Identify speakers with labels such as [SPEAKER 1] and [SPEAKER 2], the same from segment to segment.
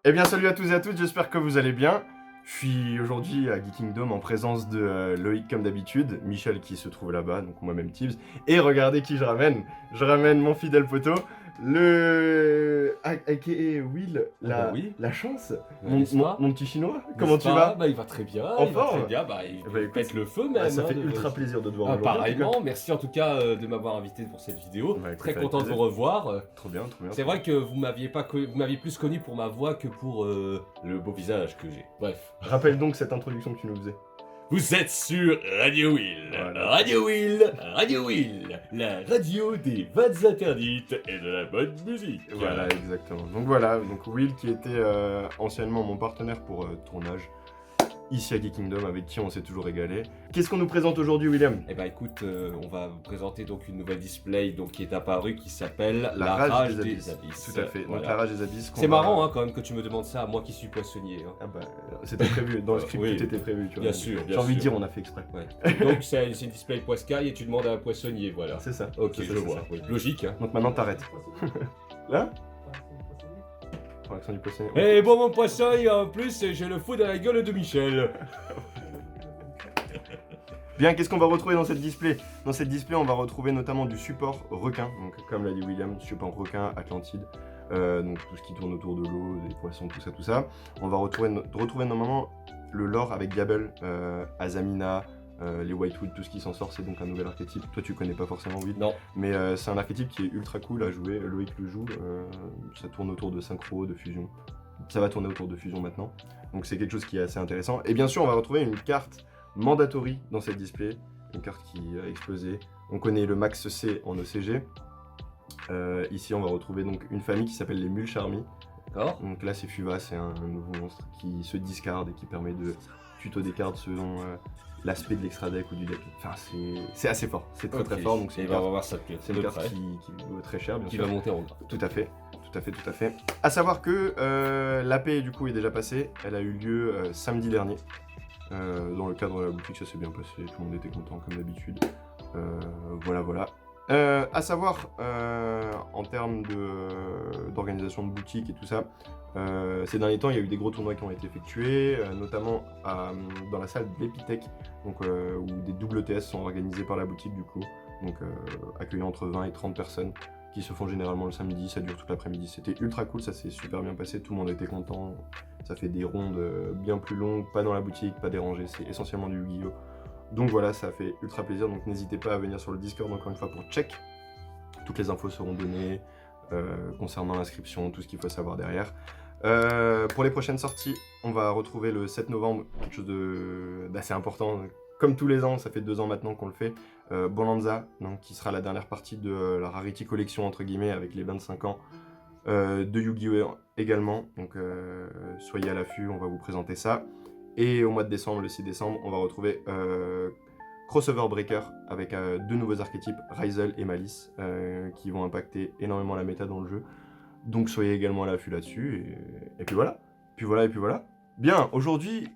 [SPEAKER 1] Eh bien salut à tous et à toutes, j'espère que vous allez bien. Je suis aujourd'hui à Geekingdom en présence de Loïc comme d'habitude, Michel qui se trouve là-bas, donc moi-même Tibbs. Et regardez qui je ramène. Je ramène mon fidèle poteau, le aka Will,
[SPEAKER 2] oui.
[SPEAKER 1] la chance,
[SPEAKER 2] N'est-ce pas
[SPEAKER 1] mon petit chinois. Comment tu vas?
[SPEAKER 2] Bah il va très bien,
[SPEAKER 1] En
[SPEAKER 2] il va
[SPEAKER 1] forme
[SPEAKER 2] très bien, bah il
[SPEAKER 1] bah, écoute,
[SPEAKER 2] pète le feu même.
[SPEAKER 1] ça fait
[SPEAKER 2] hein,
[SPEAKER 1] ultra plaisir de te voir aujourd'hui.
[SPEAKER 2] Pareillement, merci en tout cas de m'avoir invité pour cette vidéo.
[SPEAKER 1] Bah, écoute,
[SPEAKER 2] Très
[SPEAKER 1] avec
[SPEAKER 2] content de
[SPEAKER 1] plaisir.
[SPEAKER 2] vous revoir.
[SPEAKER 1] Trop bien, trop bien.
[SPEAKER 2] C'est vrai que vous m'aviez plus connu pour ma voix que pour le beau visage que j'ai. Bref.
[SPEAKER 1] Rappelle donc cette introduction que tu nous faisais.
[SPEAKER 2] Vous êtes sur Radio Will.
[SPEAKER 1] Voilà.
[SPEAKER 2] Radio Will, Radio Will, la radio des vannes interdites et de la bonne musique.
[SPEAKER 1] Voilà, exactement. Donc voilà, donc Will qui était anciennement mon partenaire pour tournage ici à Geekingdom, avec qui on s'est toujours régalé. Qu'est-ce qu'on nous présente aujourd'hui, William?
[SPEAKER 2] Eh ben écoute, on va vous présenter donc une nouvelle display donc, qui est apparue qui s'appelle
[SPEAKER 1] La rage des abysses. Tout à fait,
[SPEAKER 2] Voilà.
[SPEAKER 1] donc la rage des abysses.
[SPEAKER 2] C'est marrant hein, quand même que tu me demandes ça, moi qui suis poissonnier. Hein.
[SPEAKER 1] Ah bah, c'était prévu, dans le script
[SPEAKER 2] Oui.
[SPEAKER 1] tout était prévu, tu vois.
[SPEAKER 2] Bien sûr, bien
[SPEAKER 1] J'ai envie de
[SPEAKER 2] sûr.
[SPEAKER 1] dire, on a fait exprès.
[SPEAKER 2] Ouais. Donc c'est une display poiscaille et tu demandes à un poissonnier, voilà.
[SPEAKER 1] C'est ça.
[SPEAKER 2] Ok,
[SPEAKER 1] C'est ça,
[SPEAKER 2] je
[SPEAKER 1] c'est
[SPEAKER 2] vois.
[SPEAKER 1] ça.
[SPEAKER 2] Oui. Logique. Hein.
[SPEAKER 1] Donc maintenant t'arrêtes. Là Pour l'accent du poissonnier.
[SPEAKER 2] Et bon mon poisson, et en plus j'ai le fou dans la gueule de Michel.
[SPEAKER 1] Bien, qu'est-ce qu'on va retrouver dans cette display? Dans cette display, on va retrouver notamment du support requin, donc comme l'a dit William, support requin, Atlantide, donc tout ce qui tourne autour de l'eau, des poissons, tout ça. On va retrouver normalement le lore avec Gabel, Azamina, les Whitewood, tout ce qui s'en sort, c'est donc un nouvel archétype. Toi, tu connais pas forcément Will,
[SPEAKER 2] Non.
[SPEAKER 1] mais c'est un archétype qui est ultra cool à jouer. Loïc le joue, ça tourne autour de synchro, de fusion. Ça va tourner autour de fusion maintenant, donc c'est quelque chose qui est assez intéressant. Et bien sûr, on va retrouver une carte mandatory dans cette display, une carte qui a explosé. On connaît le Max C en ECG. Ici, on va retrouver donc une famille qui s'appelle les Mules Charmy.
[SPEAKER 2] D'accord.
[SPEAKER 1] Donc là, c'est Fuva, c'est un nouveau monstre qui se discarde et qui permet de tuto des cartes selon l'aspect de l'extra deck ou du deck. Enfin, c'est assez fort, c'est très fort. Donc c'est
[SPEAKER 2] Et
[SPEAKER 1] une
[SPEAKER 2] ben, on
[SPEAKER 1] carte,
[SPEAKER 2] va voir ça plus.
[SPEAKER 1] c'est une carte qui vaut très cher, bien
[SPEAKER 2] qui
[SPEAKER 1] sûr.
[SPEAKER 2] va monter en gras.
[SPEAKER 1] Tout à fait. À savoir que l'AP du coup est déjà passée. Elle a eu lieu samedi dernier. Dans le cadre de la boutique, ça s'est bien passé, tout le monde était content comme d'habitude. Voilà. À savoir, en termes d'organisation de boutique et tout ça, ces derniers temps, il y a eu des gros tournois qui ont été effectués, notamment dans la salle de l'Epitech, donc, où des WTS sont organisés par la boutique du coup, donc accueillant entre 20 et 30 personnes qui se font généralement le samedi, ça dure toute l'après-midi. C'était ultra cool, ça s'est super bien passé, tout le monde était content. Ça fait des rondes bien plus longues, pas dans la boutique, pas dérangé, c'est essentiellement du Yu-Gi-Oh! Donc voilà, ça fait ultra plaisir, donc n'hésitez pas à venir sur le Discord encore une fois pour check. Toutes les infos seront données concernant l'inscription, tout ce qu'il faut savoir derrière. Pour les prochaines sorties, on va retrouver le 7 novembre, quelque chose d'assez important. Comme tous les ans, ça fait 2 ans maintenant qu'on le fait. Bonanza, donc, qui sera la dernière partie de la Rarity Collection, entre guillemets, avec les 25 ans de Yu-Gi-Oh! Également. Donc soyez à l'affût, on va vous présenter ça. Et au mois de décembre, le 6 décembre, on va retrouver Crossover Breaker avec 2 nouveaux archétypes, Ryzel et Malice, qui vont impacter énormément la méta dans le jeu. Donc soyez également à l'affût là-dessus. Et puis voilà. Puis voilà. Bien, aujourd'hui,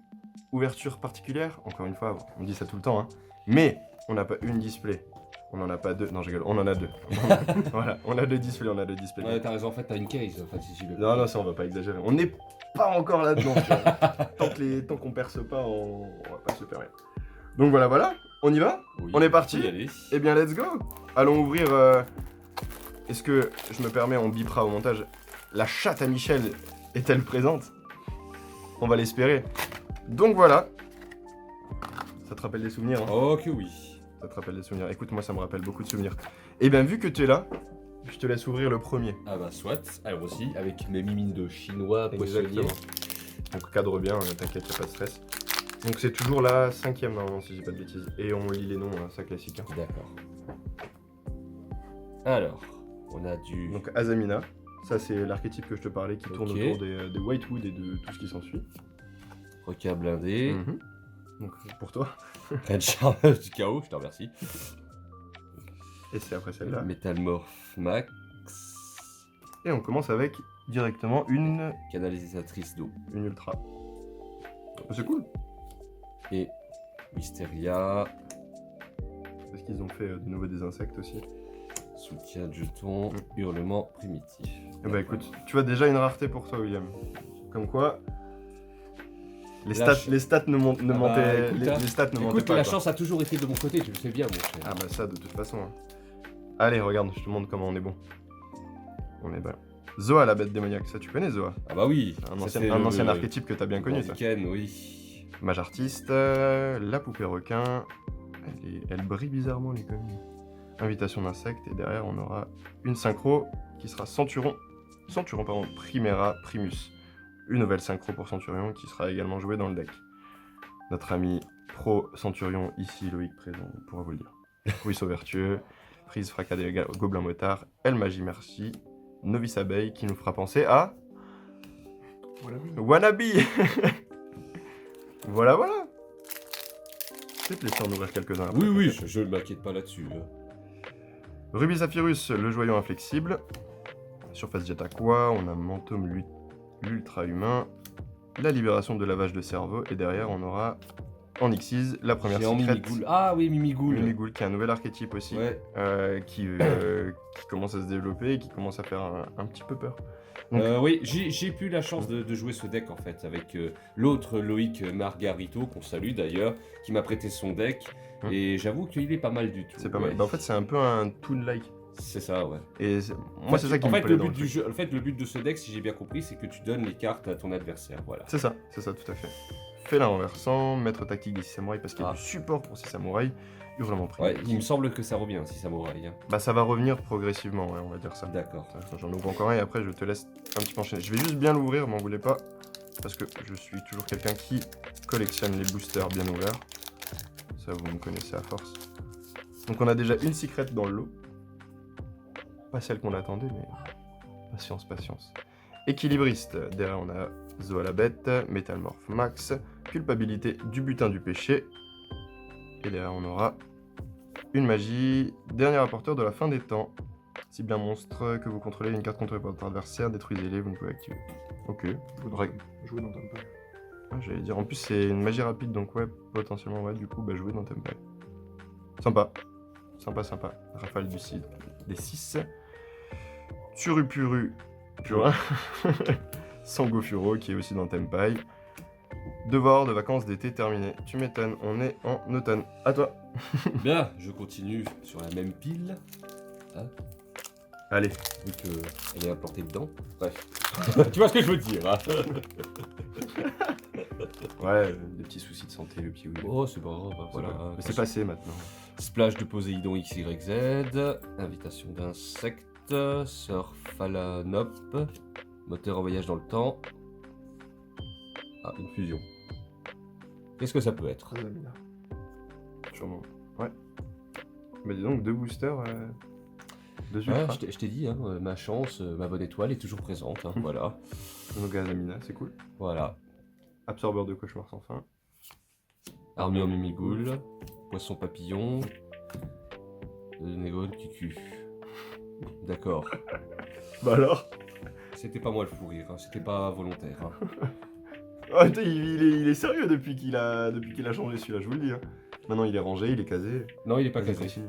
[SPEAKER 1] ouverture particulière, encore une fois, on dit ça tout le temps, hein. Mais on n'a pas une display, on n'en a pas 2, non je rigole, on en a 2. Voilà, on a 2 displays,
[SPEAKER 2] Ouais, t'as raison, en fait, t'as une case, en fait, si tu veux.
[SPEAKER 1] Non, ça on va pas exagérer, on n'est pas encore là-dedans. Tant qu'on perce pas, on va pas se permettre. Donc voilà, on y va?
[SPEAKER 2] Oui,
[SPEAKER 1] on est parti?
[SPEAKER 2] allez.
[SPEAKER 1] Eh bien let's go. Allons ouvrir, est-ce que, je me permets, on bipera au montage, la chatte à Michel est-elle présente? On va l'espérer. Donc voilà. Ça te rappelle des souvenirs, hein?
[SPEAKER 2] Oh que oui.
[SPEAKER 1] Ça te rappelle des souvenirs. Écoute, moi ça me rappelle beaucoup de souvenirs. Et bien vu que tu es là, je te laisse ouvrir le premier.
[SPEAKER 2] Ah bah soit, alors aussi, avec mes mimines de chinois, poissonniers.
[SPEAKER 1] Exactement. Donc cadre bien, t'inquiète, y'a pas de stress. Donc c'est toujours la 5ème normalement si j'ai pas de bêtises. Et on lit les noms, hein, ça classique. Hein.
[SPEAKER 2] D'accord. Alors, on a du...
[SPEAKER 1] Donc Azamina, ça c'est l'archétype que je te parlais qui tourne
[SPEAKER 2] Ok.
[SPEAKER 1] autour des Whitewood et de tout ce qui s'ensuit.
[SPEAKER 2] requin blindé.
[SPEAKER 1] Donc pour toi.
[SPEAKER 2] Red Charme du chaos, je te remercie.
[SPEAKER 1] Et c'est après celle-là.
[SPEAKER 2] Métamorph Max.
[SPEAKER 1] Et on commence avec directement une
[SPEAKER 2] Canalisatrice d'eau.
[SPEAKER 1] ultra. C'est cool.
[SPEAKER 2] Et Mysteria.
[SPEAKER 1] Parce qu'ils ont fait de nouveau des insectes aussi.
[SPEAKER 2] Soutien de jetons. Hurlement primitif.
[SPEAKER 1] Eh bah écoute, tu vois déjà une rareté pour toi William. Comme quoi, les
[SPEAKER 2] La
[SPEAKER 1] stats ne montaient,
[SPEAKER 2] écoute,
[SPEAKER 1] les stats ne montaient
[SPEAKER 2] Écoute,
[SPEAKER 1] pas.
[SPEAKER 2] la
[SPEAKER 1] quoi.
[SPEAKER 2] chance a toujours été de mon côté, tu le sais bien, mon cher.
[SPEAKER 1] Ah bah ça, de toute façon. Hein. Allez, regarde, je te montre comment on est bon. On est bien. Zoa, la bête démoniaque, ça tu connais Zoa?
[SPEAKER 2] Ah bah oui.
[SPEAKER 1] Un
[SPEAKER 2] c'était
[SPEAKER 1] ancien,
[SPEAKER 2] le-
[SPEAKER 1] archétype que t'as bien connu, ça.
[SPEAKER 2] Ken, oui.
[SPEAKER 1] Mage artiste, la poupée requin. Elle brille bizarrement, les communes. Invitation d'insectes, et derrière on aura une synchro qui sera Centurion, pardon, Primera Primus. Une nouvelle synchro pour Centurion qui sera également jouée dans le deck. Notre ami pro Centurion, ici Loïc présent, pourra vous le dire. Ruisseau vertueux, prise fracas des gobelins motards, El Magie Merci, Novice Abeille qui nous fera penser à. Wannabe. Voilà. Je vais te laisser en ouvrir quelques-uns après.
[SPEAKER 2] Oui, je ne m'inquiète pas là-dessus.
[SPEAKER 1] Ruby Zaphirus, le joyau inflexible. Surface Jet Aqua, on a Mantum l'ultra humain. La libération de lavage de cerveau. Et derrière, on aura en Xyz la première
[SPEAKER 2] Géant
[SPEAKER 1] secrète.
[SPEAKER 2] Mimigoul. Ah oui, Mimigoul.
[SPEAKER 1] Mimigoul, qui est un nouvel archétype aussi.
[SPEAKER 2] Ouais.
[SPEAKER 1] Qui commence à se développer et qui commence à faire un petit peu peur. Donc-
[SPEAKER 2] Oui, j'ai eu la chance de jouer ce deck en fait avec l'autre Loïc Margarito, qu'on salue d'ailleurs, qui m'a prêté son deck. Et j'avoue qu'il est pas mal du tout.
[SPEAKER 1] C'est pas
[SPEAKER 2] ouais.
[SPEAKER 1] mal. Bah, en fait, c'est un peu un toon-like.
[SPEAKER 2] C'est ça, ouais.
[SPEAKER 1] Et moi, c'est ça qui
[SPEAKER 2] en
[SPEAKER 1] me
[SPEAKER 2] fait,
[SPEAKER 1] plaît
[SPEAKER 2] le
[SPEAKER 1] dans
[SPEAKER 2] but
[SPEAKER 1] le
[SPEAKER 2] du
[SPEAKER 1] truc.
[SPEAKER 2] jeu, en fait, le but de ce deck, si j'ai bien compris, c'est que tu donnes les cartes à ton adversaire. Voilà.
[SPEAKER 1] C'est ça, tout à fait. Félin renversant, maître tactique des 6 samouraïs parce qu'il y a
[SPEAKER 2] Ah.
[SPEAKER 1] du support pour 6 samouraïs. Hurlement pris.
[SPEAKER 2] Ouais, il me semble que ça revient si samouraï. Hein.
[SPEAKER 1] Bah, ça va revenir progressivement, ouais, on va dire ça.
[SPEAKER 2] D'accord.
[SPEAKER 1] J'en ouvre encore un et après je te laisse un petit peu enchaîner. Je vais juste bien l'ouvrir, m'en voulez pas. Parce que je suis toujours quelqu'un qui collectionne les boosters bien ouverts. Ça, vous me connaissez à force. Donc on a déjà une secret dans le lot. Pas celle qu'on attendait, mais patience. Équilibriste, derrière on a Zoa la bête, Métamorphe Max, culpabilité du butin du péché. Et derrière on aura une magie, dernier apporteur de la fin des temps. Si bien monstre que vous contrôlez une carte contrôlée par votre adversaire, détruisez-les, vous ne pouvez activer. Ok.
[SPEAKER 3] Jouer dans Temple.
[SPEAKER 1] Ah, j'allais dire, en plus c'est une magie rapide, donc ouais, potentiellement, ouais, du coup, bah jouer dans Temple. Sympa. Rafale des 6. Turupuru Purin. Sangofuro qui est aussi dans Tempai. Devoir de vacances d'été terminé. Tu m'étonnes, on est en automne. À toi.
[SPEAKER 2] Bien, je continue sur la même pile.
[SPEAKER 1] Allez.
[SPEAKER 2] Vu qu'elle est implantée dedans. Bref. Tu vois ce que je veux dire, hein.
[SPEAKER 1] Ouais, des petits soucis de santé, le petit Will.
[SPEAKER 2] Oh, c'est pas grave. hein, voilà.
[SPEAKER 1] Mais c'est passé maintenant.
[SPEAKER 2] Splash de Poséidon XYZ. Invitation d'insectes. Surf à la nope. Moteur en voyage dans le temps. Ah, une fusion. Qu'est-ce que ça peut être?
[SPEAKER 3] Très bien.
[SPEAKER 1] Sûrement. Ouais. Bah dis donc, 2 boosters, 2
[SPEAKER 2] Ouais,
[SPEAKER 1] ultras.
[SPEAKER 2] je t'ai dit, hein, ma chance, ma bonne étoile est toujours présente. Hein, voilà.
[SPEAKER 1] Donc Azamina, c'est cool.
[SPEAKER 2] Voilà.
[SPEAKER 1] Absorbeur de cauchemar sans fin.
[SPEAKER 2] Armure Mimigoul. Poisson papillon. Négon Cucu. D'accord.
[SPEAKER 1] Bah alors.
[SPEAKER 2] C'était pas moi le fou rire, hein, c'était pas volontaire. Hein.
[SPEAKER 1] Oh, putain, il est sérieux depuis qu'il a changé celui-là, je vous le dis. Hein. Maintenant il est rangé, il est casé.
[SPEAKER 2] Non, il est pas
[SPEAKER 1] Vas-y,
[SPEAKER 2] casé.
[SPEAKER 1] continue.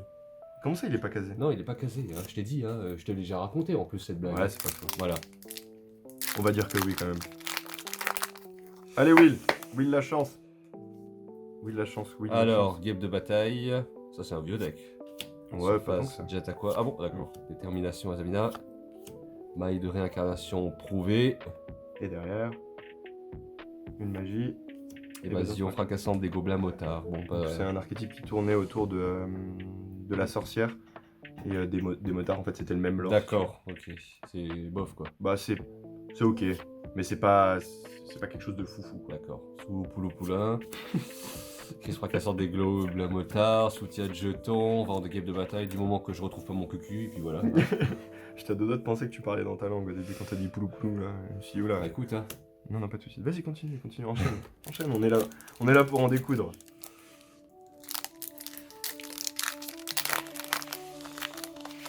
[SPEAKER 1] Comment ça il est pas casé?
[SPEAKER 2] Non, il est pas casé, hein, je t'ai dit, hein, je te l'ai déjà raconté en plus cette blague.
[SPEAKER 1] Ouais, c'est pas faux.
[SPEAKER 2] Voilà.
[SPEAKER 1] On va dire que oui quand même. Allez Will, la chance. Will.
[SPEAKER 2] Alors, guêpe de bataille, ça c'est un vieux deck.
[SPEAKER 1] Ouais, pas tant que
[SPEAKER 2] Surface,
[SPEAKER 1] ça.
[SPEAKER 2] Jet Aqua. Ah bon, d'accord. Détermination Azamina. Maille de réincarnation prouvée.
[SPEAKER 1] Et derrière, une magie.
[SPEAKER 2] Évasion fracassante des gobelins motards. Bon, bah,
[SPEAKER 1] C'est un archétype qui tournait autour de la sorcière. Et des motards, en fait, c'était le même lore.
[SPEAKER 2] d'accord, ok. C'est bof quoi.
[SPEAKER 1] Bah, c'est ok. Mais c'est pas quelque chose de foufou, quoi.
[SPEAKER 2] D'accord. Sous Poulou Poulain. Crise fracassante des gobelins motards. Soutien de jetons. Vente de guêpe de bataille. Du moment que je retrouve pas mon cucu. Et puis voilà.
[SPEAKER 1] J'étais à deux doigts de penser que tu parlais dans ta langue au début quand t'as dit poulou poulou, là. Je me suis dit, oula.
[SPEAKER 2] Bah, écoute, hein.
[SPEAKER 1] Non, pas de soucis. Vas-y, continue, enchaîne. On est là pour en découdre.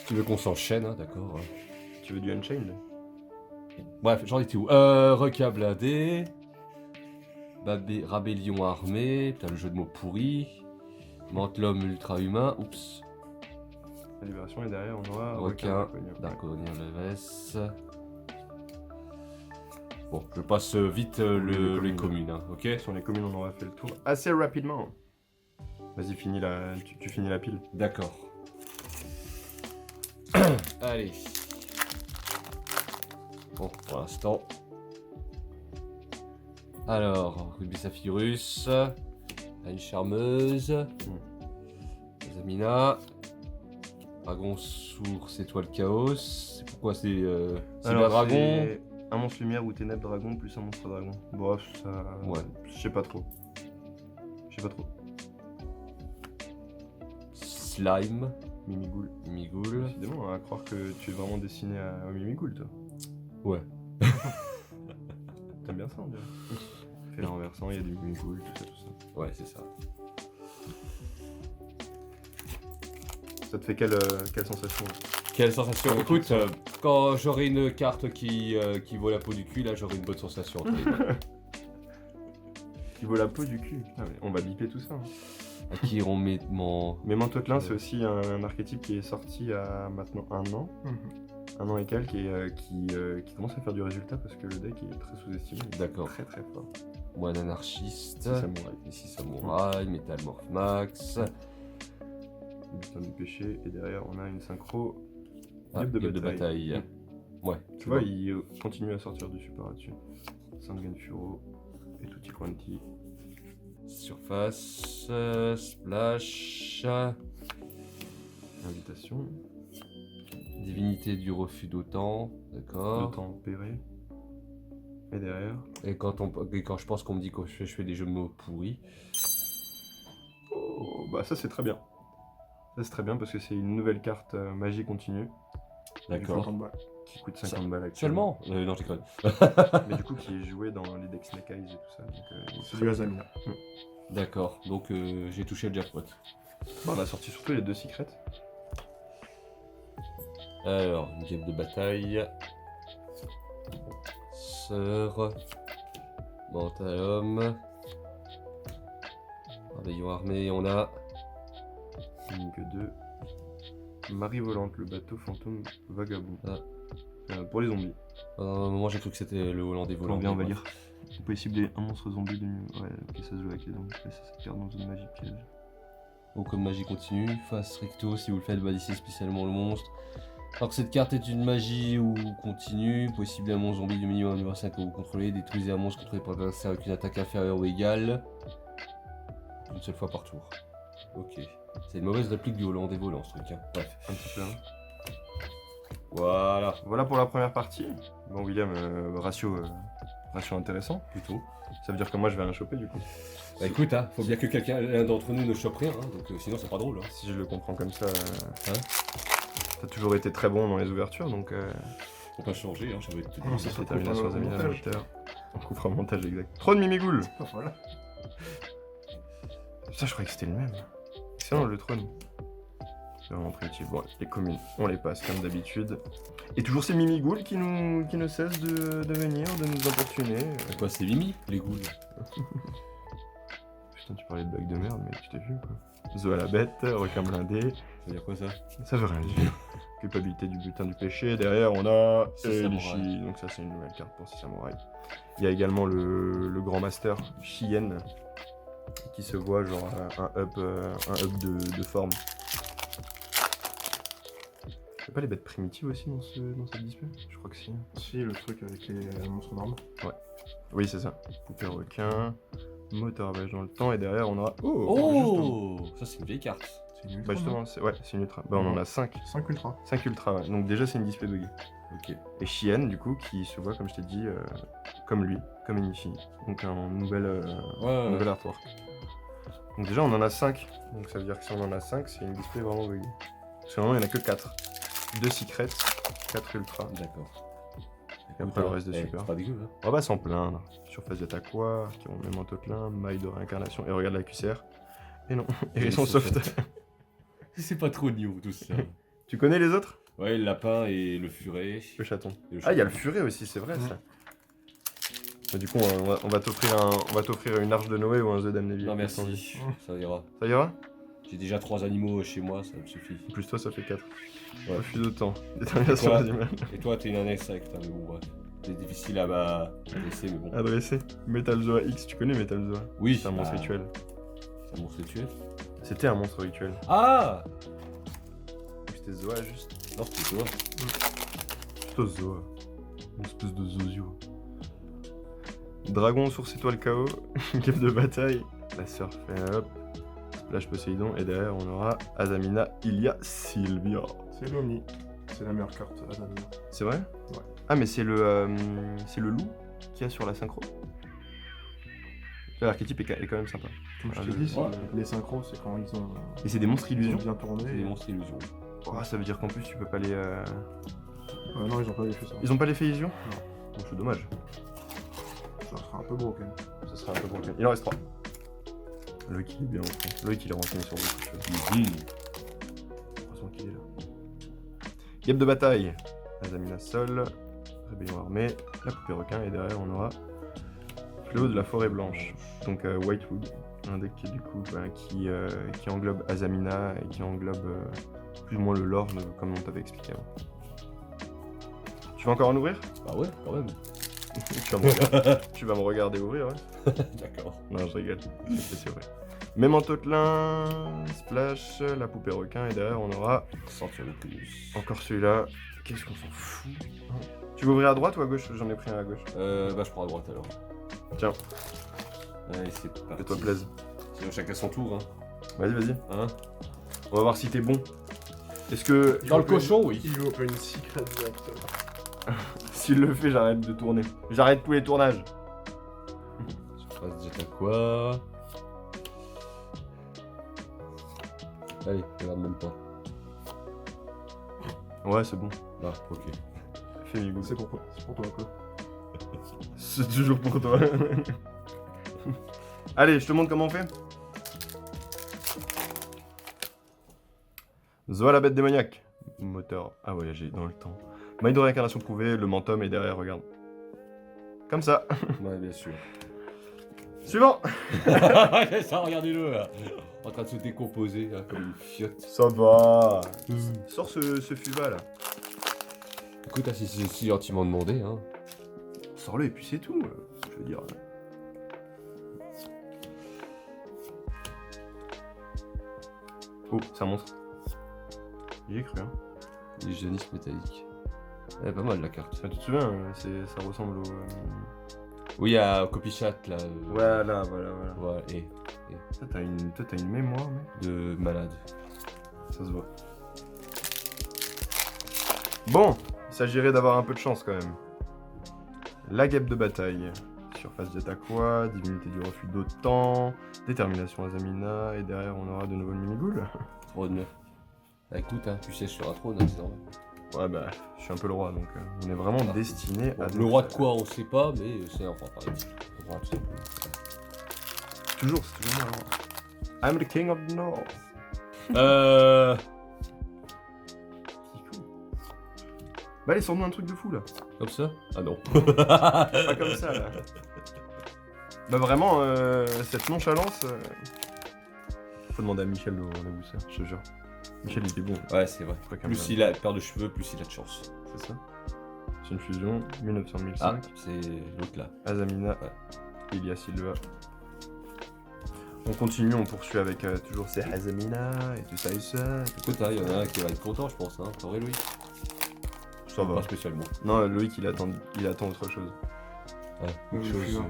[SPEAKER 2] Tu veux qu'on s'enchaîne, hein, d'accord. hein.
[SPEAKER 1] Tu veux du Unchained?
[SPEAKER 2] Bref, j'en étais où Requin blindé. Rabellion armé. Putain, le jeu de mots pourri. Mantelhomme ultra humain. Oups.
[SPEAKER 1] La libération est derrière, on aura
[SPEAKER 2] Requin.
[SPEAKER 1] Draconien.
[SPEAKER 2] Draconien Leves. Bon, je passe vite les communes, hein, ok?
[SPEAKER 1] Sur les communes, on aura fait le tour assez rapidement. Vas-y, tu finis la pile.
[SPEAKER 2] D'accord. Allez. Bon, pour l'instant. Alors, Ruby Saphirus. Une charmeuse. Zamina. Dragon source étoile chaos. C'est pourquoi c'est un dragon?
[SPEAKER 1] c'est un monstre lumière ou ténèbres dragon plus un monstre dragon. Bref, ça.
[SPEAKER 2] Ouais.
[SPEAKER 1] Je sais pas trop.
[SPEAKER 2] Slime.
[SPEAKER 1] Mimigoul.
[SPEAKER 2] Mimigoul.
[SPEAKER 1] Décidément, à croire que tu es vraiment destiné à Mimigoul, toi.
[SPEAKER 2] Ouais.
[SPEAKER 1] T'aimes bien ça, on dirait. Fait renversant, il y a des Mimigoul, tout ça.
[SPEAKER 2] Ouais, c'est ça.
[SPEAKER 1] Ça te fait quelle sensation?
[SPEAKER 2] Quelle sensation?
[SPEAKER 1] Comment
[SPEAKER 2] Écoute,
[SPEAKER 1] tu te sens
[SPEAKER 2] quand j'aurai une carte qui vaut la peau du cul, là j'aurai une bonne sensation. entre les mains.
[SPEAKER 1] Qui vaut la peau du cul. Putain, mais on va biper tout ça. Hein.
[SPEAKER 2] À qui on met mon...
[SPEAKER 1] Mais Mantotelin, c'est aussi un archétype qui est sorti il y a maintenant 1 an. Un an et quelques, et qui commence à faire du résultat parce que le deck est très sous-estimé.
[SPEAKER 2] D'accord.
[SPEAKER 1] Très très fort.
[SPEAKER 2] Moine anarchiste.
[SPEAKER 1] Six samouraïs.
[SPEAKER 2] Ici samouraï, Métamorph Max.
[SPEAKER 1] Butin du péché, et derrière on a une synchro.
[SPEAKER 2] Ah,
[SPEAKER 1] Guêpe
[SPEAKER 2] guêpe de bataille. Ouais.
[SPEAKER 1] Tu vois, il continue à sortir du support là-dessus. Sangan Furo et Tutti Quanti.
[SPEAKER 2] Surface, splash,
[SPEAKER 1] Invitation.
[SPEAKER 2] divinité du refus d'autant, d'accord.
[SPEAKER 1] Tempéré. Et derrière.
[SPEAKER 2] Et quand je pense qu'on me dit que je fais des jeux de mots pourris.
[SPEAKER 1] Oh, bah ça c'est très bien. Ça c'est très bien parce que c'est une nouvelle carte magie continue.
[SPEAKER 2] D'accord.
[SPEAKER 3] 50 balles.
[SPEAKER 1] Qui coûte 50 balles actuellement.
[SPEAKER 2] Seulement non, je déconne.
[SPEAKER 1] Mais du coup qui est joué dans les decks Snake Eyes et tout ça. Donc,
[SPEAKER 3] C'est du Azamina.
[SPEAKER 2] D'accord, donc j'ai touché le jackpot.
[SPEAKER 1] Bon, on a sorti surtout les 2 secrets.
[SPEAKER 2] Alors, une guêpe de bataille. Sœur. Mentalhomme. Réveillon armé, on a.
[SPEAKER 1] Link 2. Marie volante, le bateau fantôme vagabond. Pour les zombies.
[SPEAKER 2] À un moment, j'ai cru que c'était le Hollandais volant.
[SPEAKER 1] Bien, on va lire. On peut cibler un monstre zombie de... Ouais, ok, ça se joue avec les zombies. Placer cette carte dans une magie piège.
[SPEAKER 2] Donc, comme magie continue, face recto, si vous le faites, balisez spécialement le monstre. Alors que cette carte est une magie ou continue, vous pouvez cibler un monstre zombie du minimum niveau 5 que vous contrôlez, détruisez un monstre contrôlé par l'adversaire avec une attaque inférieure ou égale. Une seule fois par tour. Ok. C'est une mauvaise réplique du Hollandais volant ce truc. Hein. Bref.
[SPEAKER 1] Un petit peu. Hein.
[SPEAKER 2] Voilà.
[SPEAKER 1] Voilà pour la première partie. Bon, William, ratio intéressant, plutôt. Ça veut dire que moi je vais rien choper du coup.
[SPEAKER 2] Bah écoute, hein, faut bien que l'un d'entre nous ne chope rien, hein, donc sinon c'est pas drôle. Hein.
[SPEAKER 1] Si je le comprends comme ça,
[SPEAKER 2] Hein
[SPEAKER 1] t'as toujours été très bon dans les ouvertures, donc
[SPEAKER 2] Faut pas changer, hein, j'avais tout
[SPEAKER 3] Non,
[SPEAKER 2] dit.
[SPEAKER 3] ça
[SPEAKER 1] c'est
[SPEAKER 3] se
[SPEAKER 1] terminé sur
[SPEAKER 3] coupera au
[SPEAKER 1] Zamina
[SPEAKER 3] montage.
[SPEAKER 1] Moteur. On coupera au montage exact. Trop de Mimigoul.
[SPEAKER 3] Voilà.
[SPEAKER 1] Ça, je croyais que c'était le même. Excellent le trône. C'est vraiment très utile. Bon, les communes, on les passe comme d'habitude. Et toujours ces Mimigoul qui ne cessent de venir, de nous importuner.
[SPEAKER 2] C'est quoi, c'est Mimi, les ghouls?
[SPEAKER 1] Putain, tu parlais de blague de merde, mais tu t'es vu quoi. Zo à la bête, requin blindé.
[SPEAKER 2] Ça veut dire quoi ça?
[SPEAKER 1] Ça veut rien dire. Culpabilité du butin du péché. Derrière, on a
[SPEAKER 2] Six
[SPEAKER 1] Elishi.
[SPEAKER 2] samouraïs.
[SPEAKER 1] Donc, ça, c'est une nouvelle carte pour 6 samouraïs. Il y a également le grand master Shien qui se voit genre un up de forme. Y'a pas les bêtes primitives aussi dans cette display? Je crois que si.
[SPEAKER 3] Si, le truc avec les monstres normaux.
[SPEAKER 1] Oui, c'est ça. Poupée requin, moteur à voyage dans le temps, et derrière on aura. justement.
[SPEAKER 2] Oh, ça c'est une vieille carte.
[SPEAKER 3] C'est une ultra.
[SPEAKER 1] Bah justement, c'est une ultra. Bah on en a 5.
[SPEAKER 3] 5 ultra.
[SPEAKER 1] 5 ultra, ouais. Donc déjà c'est une display buggée.
[SPEAKER 2] Ok.
[SPEAKER 1] Et Shien, du coup, qui se voit, comme je t'ai dit, comme lui, comme Inishi. Donc un nouvel artwork. Donc déjà on en a 5. Donc ça veut dire que si on en a 5, c'est une display vraiment buggée. Parce que normalement il n'y en a que 4. 2 secrets, 4 ultra.
[SPEAKER 2] D'accord.
[SPEAKER 1] Et après le reste de
[SPEAKER 2] Eh,
[SPEAKER 1] super.
[SPEAKER 2] c'est pas dégueu, hein.
[SPEAKER 1] On va s'en plaindre. Surface d'attaque quoi, qui ont même Mantotelin, maille de réincarnation. Et regarde la QCR. Et non, Hérisson Soft.
[SPEAKER 2] C'est pas trop new tout ça.
[SPEAKER 1] Tu connais les autres?
[SPEAKER 2] Ouais, le lapin et le furet.
[SPEAKER 1] Le chaton.
[SPEAKER 2] Et le
[SPEAKER 1] Ah, il y a
[SPEAKER 2] chaton.
[SPEAKER 1] le furet aussi, c'est vrai ça. Bah, du coup, on va t'offrir une arche de Noé ou un The Damned Evil.
[SPEAKER 2] Non
[SPEAKER 1] qu'est-ce qu'on
[SPEAKER 2] merci,
[SPEAKER 1] dit
[SPEAKER 2] ça ira.
[SPEAKER 1] Ça ira?
[SPEAKER 2] J'ai déjà 3 animaux chez moi, ça me suffit.
[SPEAKER 1] En plus, toi, ça fait 4.
[SPEAKER 2] Ouais.
[SPEAKER 1] Refus d'autant. Détermination
[SPEAKER 2] Quoi
[SPEAKER 1] des images.
[SPEAKER 2] Et toi, t'es un insecte, hein, mais bon, bref. C'est difficile à laisser, mais bon.
[SPEAKER 1] Adressé. Metal Zoa X, tu connais Metal Zoa?
[SPEAKER 2] Oui,
[SPEAKER 1] C'est un monstre rituel.
[SPEAKER 2] C'est un monstre rituel.
[SPEAKER 1] C'était un monstre rituel.
[SPEAKER 2] Ah
[SPEAKER 1] Ou c'était Zoa juste?
[SPEAKER 2] Non, c'était toi.
[SPEAKER 1] Plutôt Zoa. Une espèce de Zozio. Dragon, source étoile KO. Game de bataille. La surf et hop. Splash Poséidon. Et derrière on aura Azamina, Ilia, Sylvia.
[SPEAKER 3] C'est l'Omni. C'est la meilleure carte à Azamina.
[SPEAKER 1] C'est vrai?
[SPEAKER 3] Ouais.
[SPEAKER 1] Ah mais c'est le loup qu'il y a sur la synchro. L'archétype est quand même sympa.
[SPEAKER 3] Comme je
[SPEAKER 1] Ah,
[SPEAKER 3] t'ai
[SPEAKER 1] je-
[SPEAKER 3] dit, c'est
[SPEAKER 2] ouais.
[SPEAKER 3] les synchros, c'est quand ils ont,
[SPEAKER 1] Et c'est des monstres
[SPEAKER 3] ils ont
[SPEAKER 1] illusions.
[SPEAKER 3] bien tourné.
[SPEAKER 2] C'est des monstres illusions.
[SPEAKER 1] Oh, ça veut dire qu'en plus tu peux pas les...
[SPEAKER 3] Non, ils ont pas fait ça.
[SPEAKER 1] Ils ont pas l'effet illusion? Bon, c'est dommage.
[SPEAKER 3] Ça sera un peu gros quand même.
[SPEAKER 1] Ça sera un peu broken. Il en reste 3. Loïc il est bien renseigné. Loïc il est renseigné sur beaucoup de choses. Heureusement qu'il est là. Game de bataille. Azamina Sol. Rébellion armée. La poupée requin. Et derrière on aura Fléau de la forêt blanche. Donc Whitewood. Un deck qui du coup qui englobe Azamina et qui englobe plus ou moins le lore comme on t'avait expliqué avant. Tu vas encore en ouvrir?
[SPEAKER 2] Bah ouais, quand même.
[SPEAKER 1] Tu vas me regarder ouvrir, ouais?
[SPEAKER 2] D'accord.
[SPEAKER 1] Non, je rigole. C'est vrai. Même en totelin, Splash, la poupée requin, et derrière on aura
[SPEAKER 2] Sortir le plus.
[SPEAKER 1] encore celui-là. Qu'est-ce qu'on s'en fout? Tu veux ouvrir à droite ou à gauche? J'en ai pris un à gauche.
[SPEAKER 2] Bah je prends à droite alors.
[SPEAKER 1] Tiens,
[SPEAKER 2] Allez, c'est parti.
[SPEAKER 1] fais-toi plaisir.
[SPEAKER 2] Sinon chacun son tour, hein.
[SPEAKER 1] Vas-y, vas-y.
[SPEAKER 2] Hein
[SPEAKER 1] On va voir si t'es bon. Est-ce que
[SPEAKER 2] Dans le cochon, oui.
[SPEAKER 3] Il open une secret directement.
[SPEAKER 1] s'il le fait, j'arrête de tourner? J'arrête tous les tournages.
[SPEAKER 2] Surface jet à quoi? Allez, regarde même pas.
[SPEAKER 1] Ouais, c'est bon.
[SPEAKER 2] Ah, ok.
[SPEAKER 1] Fais mi
[SPEAKER 3] C'est pour toi quoi.
[SPEAKER 1] C'est toujours pour toi. Allez, je te montre comment on fait. Zoa la bête démoniaque. Moteur à voyager dans le temps. Maille de réincarnation prouvée, le mentum est derrière, regarde. Comme ça.
[SPEAKER 2] Ouais, bien sûr.
[SPEAKER 1] Suivant.
[SPEAKER 2] Ça, regardez-le là. En train de se décomposer là, comme une fiotte.
[SPEAKER 1] Ça va. Sors ce fuva là.
[SPEAKER 2] Écoute, si c'est si gentiment demandé, hein.
[SPEAKER 1] Sors-le et puis c'est tout. Je veux dire. Oh, c'est un monstre. J'y ai cru, hein.
[SPEAKER 2] Les jeunistes métalliques. Ouais, pas mal la carte.
[SPEAKER 1] Ah, tu te souviens, ça ressemble au...
[SPEAKER 2] Oui, à Copychat là.
[SPEAKER 1] Voilà.
[SPEAKER 2] Ouais, et
[SPEAKER 1] Toi, t'as une mémoire, mec.
[SPEAKER 2] de malade.
[SPEAKER 1] Ça se voit. Bon, il s'agirait d'avoir un peu de chance quand même. La guêpe de bataille. Surface jet aqua, divinité du refus d'autant, détermination Azamina, et derrière on aura de nouveau le mini-ghoul.
[SPEAKER 2] Trône. Bah, écoute, hein, tu sièges sur un trône, hein, désormais.
[SPEAKER 1] Ouais bah, je suis un peu le roi, donc on est vraiment
[SPEAKER 2] Ah.
[SPEAKER 1] destiné à...
[SPEAKER 2] Bon, le roi de quoi, on sait pas, mais c'est un roi pareil. Le roi, tout simplement.
[SPEAKER 1] Toujours, c'est toujours moi, le roi. I'm the king of the north. Bah allez, sors-nous un truc de fou là.
[SPEAKER 2] Comme ça? Ah non.
[SPEAKER 1] Pas comme ça là. Bah vraiment, cette nonchalance... Faut demander à Michel de ça, je te jure. Michel il était bon.
[SPEAKER 2] Ouais, c'est vrai.
[SPEAKER 1] Après, quand
[SPEAKER 2] Plus
[SPEAKER 1] même.
[SPEAKER 2] il a peur de cheveux, plus il a de chance.
[SPEAKER 1] C'est ça. C'est une fusion, 1900-1005.
[SPEAKER 2] Ah, c'est l'autre là.
[SPEAKER 1] Azamina,
[SPEAKER 2] Ouais.
[SPEAKER 1] Ilia Silva. On continue, on poursuit avec toujours ces Azamina et tout ça et ça.
[SPEAKER 2] Écoute, hein, il y en a un qui va être content, je pense. Hein. T'aurais Louis?
[SPEAKER 1] Ça va.
[SPEAKER 2] Pas spécialement.
[SPEAKER 1] Non, Loïc il attend autre chose.
[SPEAKER 2] Ouais,
[SPEAKER 3] Oui, suivant.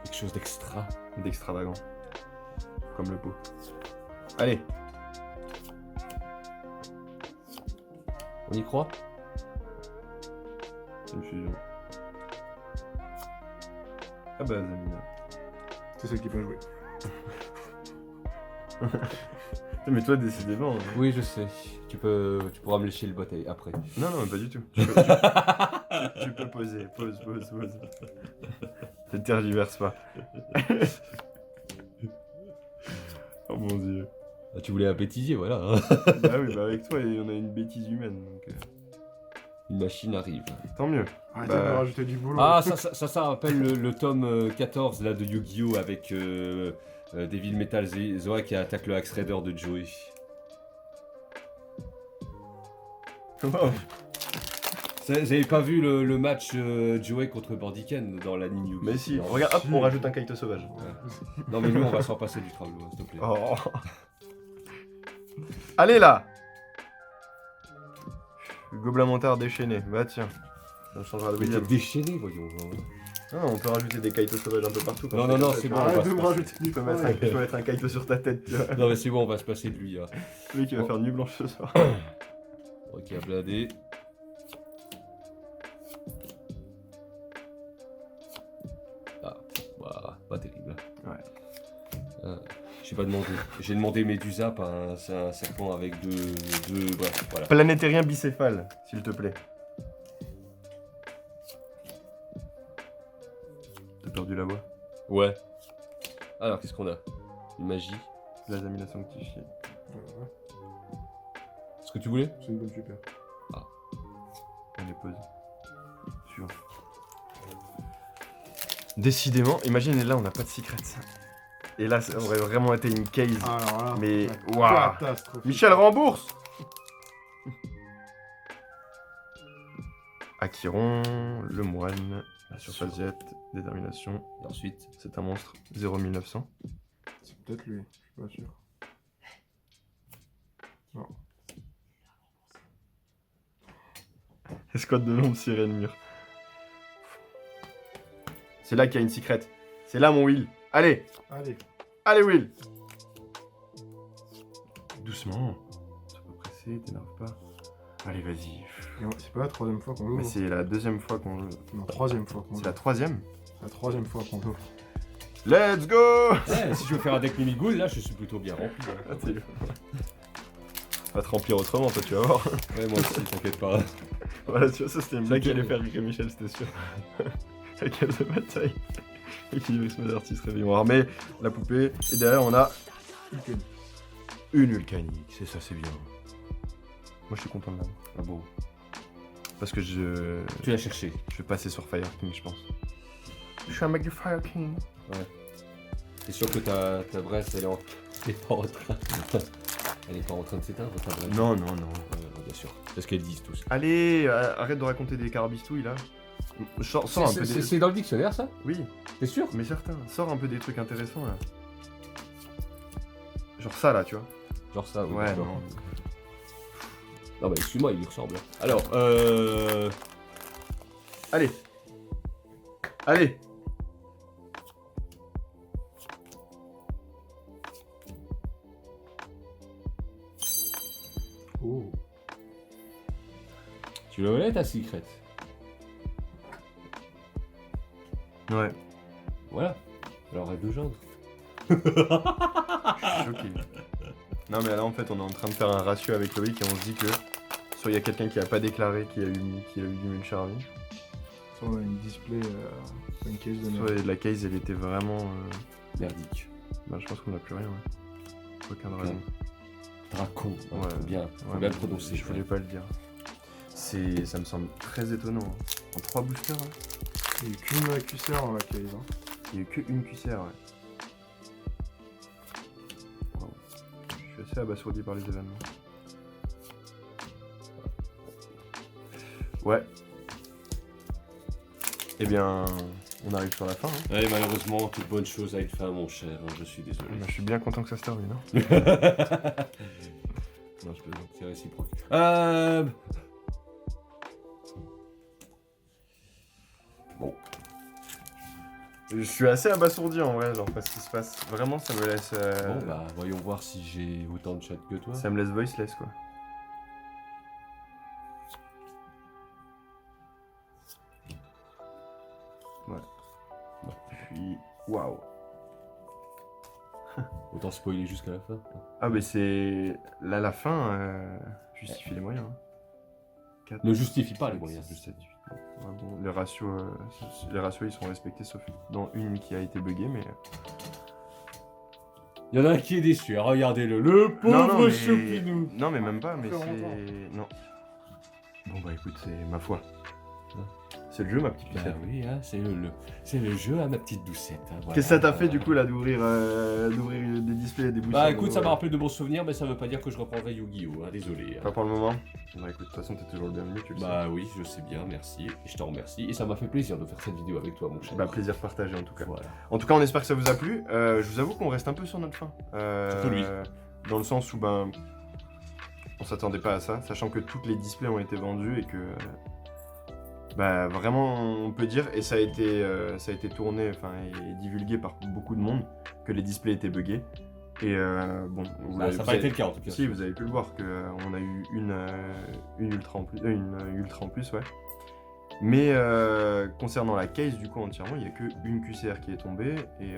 [SPEAKER 2] quelque chose d'extra.
[SPEAKER 1] D'extravagant. Comme le pot. Allez,
[SPEAKER 2] On y croit?
[SPEAKER 1] c'est une fusion. Ah bah Azamina.
[SPEAKER 3] C'est celle qui peut jouer.
[SPEAKER 1] Mais toi décidément. hein.
[SPEAKER 2] Oui, je sais. Tu pourras me lécher le botte après.
[SPEAKER 1] Non, non, pas du tout. Tu peux poser. Pose. Ne tergiverse pas. Oh mon dieu.
[SPEAKER 2] Ah, tu voulais un bêtisier, voilà. Hein.
[SPEAKER 1] Bah oui, bah avec toi, on a une bêtise humaine, donc
[SPEAKER 2] Une machine arrive.
[SPEAKER 1] tant mieux.
[SPEAKER 3] Arrêtez
[SPEAKER 1] Bah.
[SPEAKER 3] de me rajouter du boulot.
[SPEAKER 2] Ah, ça rappelle le tome 14 là, de Yu-Gi-Oh! Avec Devil Metal Zoa qui attaque le Axe Raider de Joey.
[SPEAKER 1] Wow.
[SPEAKER 2] Vous avez pas vu le match Joey contre Bandiken dans l'anime Yu-Gi-Oh!
[SPEAKER 1] Mais si,
[SPEAKER 2] Non.
[SPEAKER 1] regarde, hop, on rajoute un kaito sauvage.
[SPEAKER 2] Non mais nous on va s'en passer du travail, s'il te plaît.
[SPEAKER 1] Oh. Allez là. Gobelin montard déchaîné. Bah tiens, ça changera de
[SPEAKER 2] Mais t'es
[SPEAKER 1] William.
[SPEAKER 2] déchaîné, voyons.
[SPEAKER 1] Ah, on peut rajouter des kaitos sauvages un peu partout.
[SPEAKER 2] Non, non, non, c'est bon.
[SPEAKER 3] Arrête
[SPEAKER 2] on va
[SPEAKER 3] de
[SPEAKER 2] se
[SPEAKER 3] me
[SPEAKER 2] passer.
[SPEAKER 3] rajouter du
[SPEAKER 1] Tu peux mettre un kaito sur ta tête, tu vois.
[SPEAKER 2] Non mais c'est bon, on va se passer de lui. Hein.
[SPEAKER 1] Lui qui va faire nuit blanche ce soir.
[SPEAKER 2] Ok, à blindé. Ah, bah, pas terrible.
[SPEAKER 1] Ouais.
[SPEAKER 2] J'ai pas demandé. J'ai demandé Médusa, pas un serpent avec deux... Bref, voilà.
[SPEAKER 1] Planétérien bicéphale, s'il te plaît. T'as perdu la voix.
[SPEAKER 2] Ouais. Alors, qu'est-ce qu'on a? Une magie.
[SPEAKER 1] L'Azamina sanctifiée.
[SPEAKER 3] Ouais,
[SPEAKER 2] Ce que tu voulais?
[SPEAKER 3] c'est une bonne super.
[SPEAKER 1] On les pose. Suivant. Décidément, imaginez là, on n'a pas de secret. Et là, ça aurait vraiment été une case.
[SPEAKER 3] Alors là,
[SPEAKER 1] Mais,
[SPEAKER 3] la
[SPEAKER 1] waouh.
[SPEAKER 3] catastrophe.
[SPEAKER 1] Michel rembourse. Achiron, le moine, la surface jet, détermination.
[SPEAKER 2] Et ensuite,
[SPEAKER 1] C'est un monstre. 01900.
[SPEAKER 3] C'est peut-être lui, je suis pas sûr. Non.
[SPEAKER 1] Escouade de l'ombre, sirène mur. C'est là qu'il y a une secret. C'est là mon Will. Allez,
[SPEAKER 3] Allez,
[SPEAKER 1] allez Will. Doucement. Sois pas pressé, t'énerve pas. Allez, vas-y.
[SPEAKER 3] c'est pas la troisième fois qu'on
[SPEAKER 1] Mais
[SPEAKER 3] l'ouvre.
[SPEAKER 1] c'est la deuxième fois qu'on le...
[SPEAKER 3] Non, troisième fois qu'on
[SPEAKER 1] C'est
[SPEAKER 3] l'ouvre.
[SPEAKER 1] la troisième.
[SPEAKER 3] C'est la troisième fois qu'on l'ouvre.
[SPEAKER 1] Let's go.
[SPEAKER 2] ouais, si je veux faire un deck Mimigoul, là, je suis plutôt bien rempli. Hein.
[SPEAKER 1] Ah, t'es- On va te remplir autrement, toi, tu vas voir.
[SPEAKER 2] Ouais, moi aussi, t'inquiète pas.
[SPEAKER 1] Voilà, tu vois, ça c'était une blague
[SPEAKER 2] C'est
[SPEAKER 1] qu'il allait
[SPEAKER 2] bien.
[SPEAKER 1] faire avec Michel, c'était sûr. La case de bataille. Équilibrisme d'artiste réveillon armé, la poupée, et derrière on a
[SPEAKER 3] Nickel.
[SPEAKER 1] une Vulcanique, c'est ça, c'est bien. Moi je suis content de l'avoir.
[SPEAKER 2] Ah bon.
[SPEAKER 1] Parce que je
[SPEAKER 2] Tu l'as cherché.
[SPEAKER 1] vais passer sur Fire King, je pense. Je suis un mec du Fire King.
[SPEAKER 2] C'est sûr que ta brasse, elle est pas en train. Elle est pas en train de s'éteindre, ta brasse.
[SPEAKER 1] Non, non, non.
[SPEAKER 2] Ouais, bien sûr. C'est ce qu'elles disent tous.
[SPEAKER 1] Allez, arrête de raconter des carabistouilles là. Sors un peu des...
[SPEAKER 2] C'est dans le dictionnaire, ça?
[SPEAKER 1] Oui,
[SPEAKER 2] T'es sûr?
[SPEAKER 1] mais certains. Sors un peu des trucs intéressants là. Genre ça là, tu vois.
[SPEAKER 2] Genre ça, oui,
[SPEAKER 1] Ouais,
[SPEAKER 2] d'accord.
[SPEAKER 1] non.
[SPEAKER 2] Non, bah excuse-moi, il lui ressemble. Alors,
[SPEAKER 1] Allez. Allez.
[SPEAKER 3] Oh.
[SPEAKER 2] tu la voulais ta secret?
[SPEAKER 1] Ouais.
[SPEAKER 2] Voilà. Alors, rêve de gendre.
[SPEAKER 1] Je suis choqué. Non mais là en fait on est en train de faire un ratio avec Loïc et on se dit que soit il y a quelqu'un qui a pas déclaré qui a eu du Mulcharmy,
[SPEAKER 3] Ça, on a une display, une case de
[SPEAKER 1] soit
[SPEAKER 3] merde.
[SPEAKER 1] la case elle était vraiment...
[SPEAKER 2] Merdique.
[SPEAKER 1] Bah je pense qu'on a plus rien, ouais. Aucun dragon.
[SPEAKER 2] Dracon. Ouais,
[SPEAKER 1] Ouais.
[SPEAKER 2] faut bien
[SPEAKER 1] Ouais,
[SPEAKER 2] le
[SPEAKER 1] mais
[SPEAKER 2] prononcer.
[SPEAKER 1] je voulais pas le dire. Ça me semble très étonnant. Hein. En 3 boosters, hein.
[SPEAKER 3] Il n'y a eu qu'une QCR dans la case. Hein.
[SPEAKER 1] Il y a eu qu'une QCR, ouais. Wow. Je suis assez abasourdi par les événements. Ouais. Eh bien, on arrive sur la fin. Hein.
[SPEAKER 2] Ouais, malheureusement, toute bonne chose a une fin, mon cher. Je suis désolé.
[SPEAKER 1] Je suis bien content que ça se termine. Hein.
[SPEAKER 2] Non, je plaisante, c'est réciproque. Bon.
[SPEAKER 1] Je suis assez abasourdi en vrai, genre, parce qu'il se passe. Vraiment, ça me laisse.
[SPEAKER 2] Bon, bah, voyons voir si j'ai autant de chat que toi.
[SPEAKER 1] Ça me laisse voiceless, quoi. Ouais. Puis. Waouh.
[SPEAKER 2] Autant spoiler jusqu'à la fin.
[SPEAKER 1] Ah, mais c'est. Là, la fin justifie les moyens. Hein. 4,
[SPEAKER 2] Ne justifie pas les moyens.
[SPEAKER 1] 7, 8. Ouais, bon, les ratios ils sont respectés sauf dans une qui a été buggée, mais.
[SPEAKER 2] Il y en a un qui est déçu, hein, regardez-le. Le pauvre Choupinou.
[SPEAKER 1] Non, mais même pas, mais
[SPEAKER 3] Très
[SPEAKER 1] c'est. Non. Bon, bah écoute, c'est ma foi. C'est le jeu, ma petite
[SPEAKER 2] Bah
[SPEAKER 1] Lucette.
[SPEAKER 2] oui, hein, c'est le jeu à ma petite doucette. Hein, voilà.
[SPEAKER 1] Qu'est-ce que ça t'a fait du coup là d'ouvrir des displays et des boosters?
[SPEAKER 2] Bah écoute, ça m'a rappelé de bons souvenirs, mais ça veut pas dire que je reprendrai Yu-Gi-Oh! Hein, désolé. Hein.
[SPEAKER 1] Pas pour le moment. Bah écoute, de toute façon t'es toujours le bienvenu, tu le sais.
[SPEAKER 2] Bah oui, je sais bien, merci. Et je te remercie. Et ça m'a fait plaisir de faire cette vidéo avec toi, mon cher.
[SPEAKER 1] Bah plaisir partagé en tout cas.
[SPEAKER 2] Voilà.
[SPEAKER 1] En tout cas, on espère que ça vous a plu. Je vous avoue qu'on reste un peu sur notre faim.
[SPEAKER 2] Surtout lui.
[SPEAKER 1] Dans le sens où ben, on s'attendait pas à ça, sachant que toutes les displays ont été vendus et que bah vraiment on peut dire, et ça a été tourné, enfin et divulgué par beaucoup de monde, que les displays étaient buggés. Et bon,
[SPEAKER 2] Bah, ça n'a pas été le cas en tout cas.
[SPEAKER 1] Si, vous avez pu le voir qu'on a eu une ultra en plus, une ultra en plus, ouais. Mais concernant la case, du coup, entièrement, il n'y a qu'une QCR qui est tombée et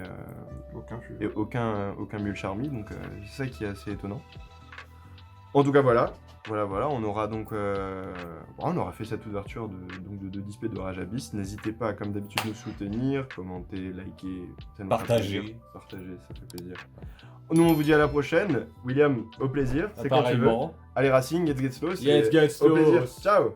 [SPEAKER 1] aucun Mule Charmy, donc c'est ça qui est assez étonnant. En tout cas, voilà, on aura donc on aura fait cette ouverture de display de Rage Abyss. N'hésitez pas, comme d'habitude, nous soutenir, commenter, liker, ça nous fait
[SPEAKER 2] Partager.
[SPEAKER 1] plaisir. Partager, ça fait plaisir. Nous, on vous dit à la prochaine. William, au plaisir. C'est quand tu veux.
[SPEAKER 2] Appareillement.
[SPEAKER 1] Allez, Racing, let's get slow.
[SPEAKER 2] Let's get
[SPEAKER 1] Au plaisir.
[SPEAKER 2] slow.
[SPEAKER 1] Ciao.